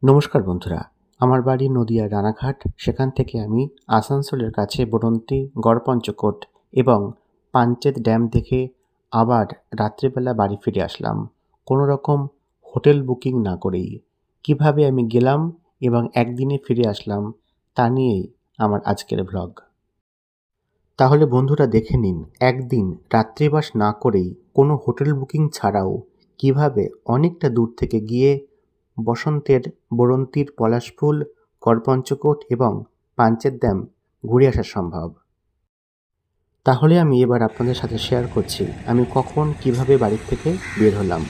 নমস্কার বন্ধুরা, আমার বাড়ি নদিয়ার রানাঘাট। সেখান থেকে আমি আসানসোলের কাছে বরন্তী, গড়পঞ্চকোট এবং পাঞ্চেত ড্যাম দেখে আবার রাত্রিবেলা বাড়ি ফিরে আসলাম কোনো রকম হোটেল বুকিং না করেই। কিভাবে আমি গেলাম এবং একদিনে ফিরে আসলাম তা নিয়েই আমার আজকের ভ্লগ। তাহলে বন্ধুরা দেখে নিন, একদিন রাত্রিবাস না করেই কোনো হোটেল বুকিং ছাড়াও কিভাবে অনেকটা দূর থেকে গিয়ে বসন্তের বরন্তীর পলাশফুল, গড়পঞ্চকোট এবং পাঞ্চেত ড্যাম ঘুরে আসা সম্ভব। তাহলে আমি এবার আপনাদের সাথে শেয়ার করছি আমি কখন কিভাবে বাড়ির থেকে বের হলাম।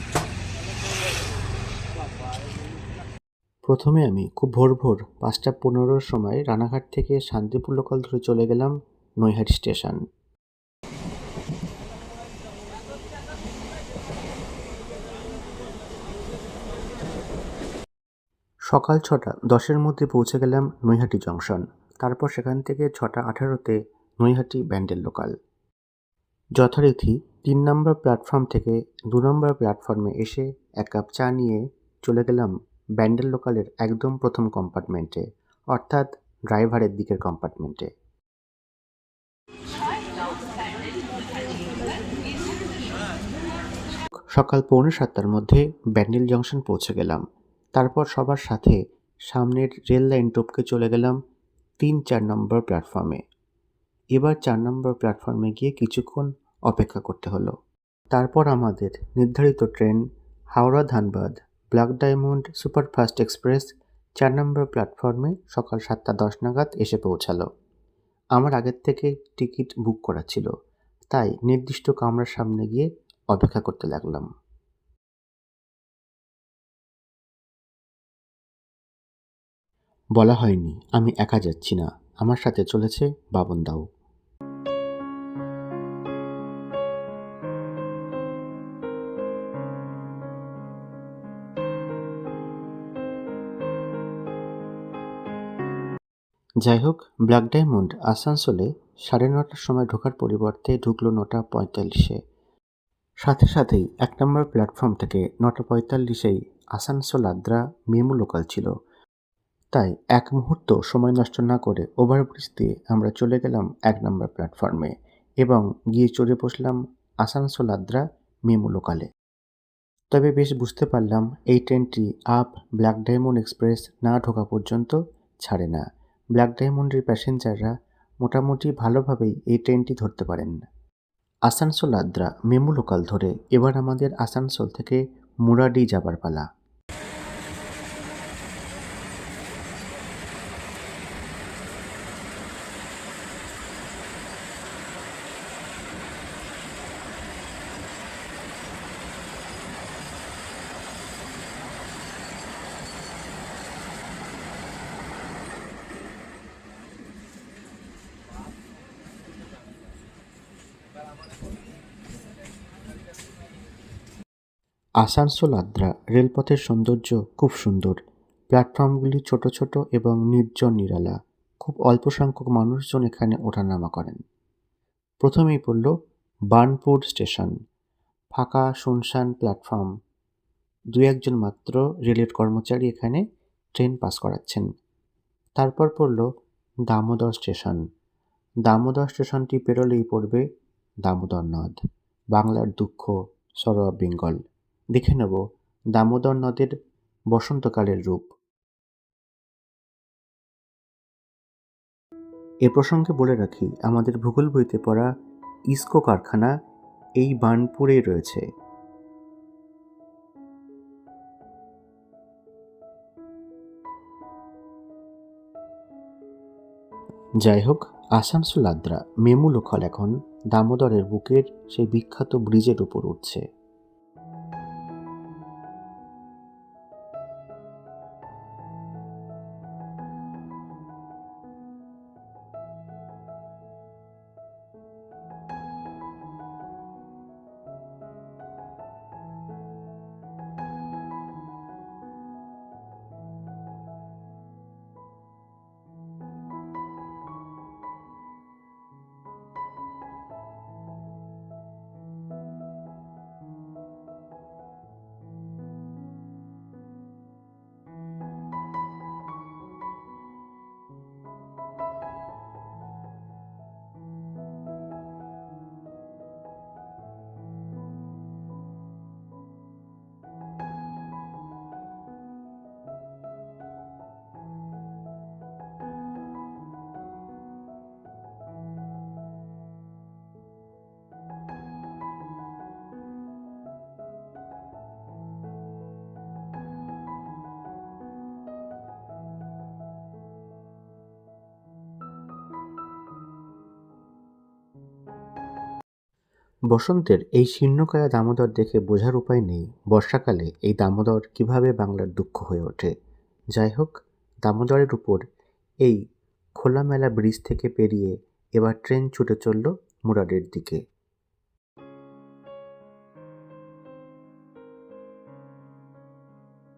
প্রথমে আমি খুব ভোর 5:15-র সময় রানাঘাট থেকে শান্তিপুর লোকাল ধরে চলে গেলাম নৈহাটি স্টেশন। সকাল 6:10-এর মধ্যে পৌঁছে গেলাম নৈহাটি জংশন। তারপর সেখান থেকে 6:18-তে নৈহাটি ব্যান্ডেল লোকাল। যথারীতি 3 নম্বর প্ল্যাটফর্ম থেকে 2 নম্বর প্ল্যাটফর্মে এসে এক কাপ চা নিয়ে চলে গেলাম ব্যান্ডেল লোকালের একদম প্রথম কম্পার্টমেন্টে, অর্থাৎ ড্রাইভারের দিকের কম্পার্টমেন্টে। সকাল 6:45-টার মধ্যে ব্যান্ডেল জংশন পৌঁছে গেলাম। তারপর সবার সাথে সামনের রেল লাইন টপকে চলে গেলাম 3-4 নম্বর প্ল্যাটফর্মে। এবার 4 নম্বর প্ল্যাটফর্মে গিয়ে কিছুক্ষণ অপেক্ষা করতে হলো। তারপর আমাদের নির্ধারিত train Howrah Dhanbad black diamond superfast express 4 নম্বর প্ল্যাটফর্মে সকাল 7:10 নাগাদ এসে পৌঁছালো। আমার আগের থেকে টিকিট বুক করা ছিল, তাই নির্দিষ্ট কামরার সামনে গিয়ে অপেক্ষা করতে লাগলাম। বলা হয়নি আমি একা যাচ্ছি না, আমার সাথে চলেছে বাবনদাও। যাই হোক, ব্ল্যাক ডায়মন্ড আসানসোলে 9:30টার সময় ঢোকার পরিবর্তে ঢুকলো 9:45-এ। সাথে সাথেই 1 নম্বর প্ল্যাটফর্ম থেকে 9:45-এই আসানসোল আদ্রা মেমু লোকাল ছিল। তাই এক মুহূর্ত সময় নষ্ট না করে ওভারব্রিজ দিয়ে আমরা চলে গেলাম 1 নম্বর প্ল্যাটফর্মে এবং গিয়ে চড়ে বসলাম আসানসোল আদ্রা মেমু লোকালে। তবে বেশ বুঝতে পারলাম এই ট্রেনটি আপ ব্ল্যাক ডায়মন্ড এক্সপ্রেস না ঢোকা পর্যন্ত ছাড়ে না। ব্ল্যাক ডায়মন্ডের প্যাসেঞ্জাররা মোটামুটি ভালোভাবেই এই ট্রেনটি ধরতে পারেন। আসানসোল আদ্রা মেমু লোকাল ধরে এবার আমাদের আসানসোল থেকে মুরাডি যাবার পালা। আসানসোল আদ্রা রেলপথের সৌন্দর্য খুব সুন্দর। প্ল্যাটফর্মগুলি ছোট ছোট এবং নির্জন নিরালা। খুব অল্প সংখ্যক মানুষজন এখানে ওঠানামা করেন। প্রথমেই পড়ল বার্নপুর স্টেশন। ফাঁকা শুনশান প্ল্যাটফর্ম, 2-1 জন মাত্র রেলের কর্মচারী এখানে ট্রেন পাস করাচ্ছেন। তারপর পড়ল দামোদর স্টেশন। দামোদর স্টেশনটি পেরোলেই পড়বে দামোদর নদ, বাংলার দুঃখ, সরো অফ বেঙ্গল। দেখে নেব দামোদর নদের বসন্তকালের রূপ। এ প্রসঙ্গে বলে রাখি, আমাদের ভূগোল বইতে পড়া ইস্কো কারখানা এই বার্নপুরেই রয়েছে। যাই হোক, আসানসোল আদ্রা মেমু লোকাল এখন দামোদরের বুকের সেই বিখ্যাত ব্রিজের উপর উঠছে। বসন্তের এই শীর্ণকায়া দামোদর দেখে বোঝার উপায় নেই বর্ষাকালে এই দামোদর কিভাবে বাংলার দুঃখ হয়ে ওঠে। যাই হোক, দামোদরের উপর এই খোলামেলা ব্রিজ থেকে পেরিয়ে এবার ট্রেন ছুটে চলল মুরাদের দিকে।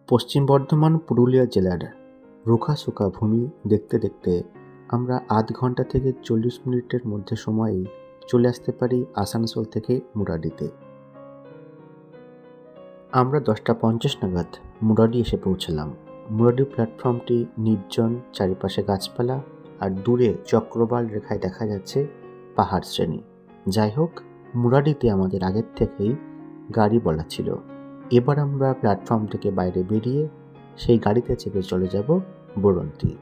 পশ্চিম বর্ধমান পুরুলিয়া জেলার রুখাশুকা ভূমি দেখতে দেখতে আমরা আধ ঘন্টা থেকে 40 মিনিটের মধ্যে সময়েই চলে আসতে পারি আসানসোল থেকে মুরাডিতে। আমরা 10:50 নাগাদ মুরাডি এসে পৌঁছলাম। মুরাডি প্ল্যাটফর্মটি নির্জন, চারিপাশে গাছপালা আর দূরে চক্রবাল রেখায় দেখা যাচ্ছে পাহাড় শ্রেণী। যাই হোক, মুরাডিতে আমাদের আগের থেকেই গাড়ি বলা ছিল। এবার আমরা প্ল্যাটফর্ম থেকে বাইরে বেরিয়ে সেই গাড়িতে চেপে চলে যাব বরন্তি।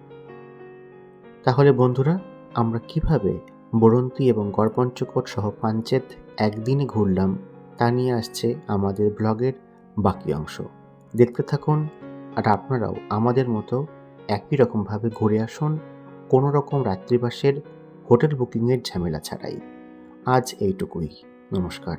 তাহলে বন্ধুরা, আমরা কিভাবে বরন্তি এবং গড়পঞ্চকোট সহ পাঞ্চেত একদিনে ঘুরলাম তা নিয়ে আসছে আমাদের ব্লগের বাকি অংশ। দেখতে থাকুন, আর আপনারাও আমাদের মতো একই রকমভাবে ঘুরে আসুন, কোনো রকম রাত্রিবাসের হোটেল বুকিংয়ের ঝামেলা ছাড়াই। আজ এইটুকুই। নমস্কার।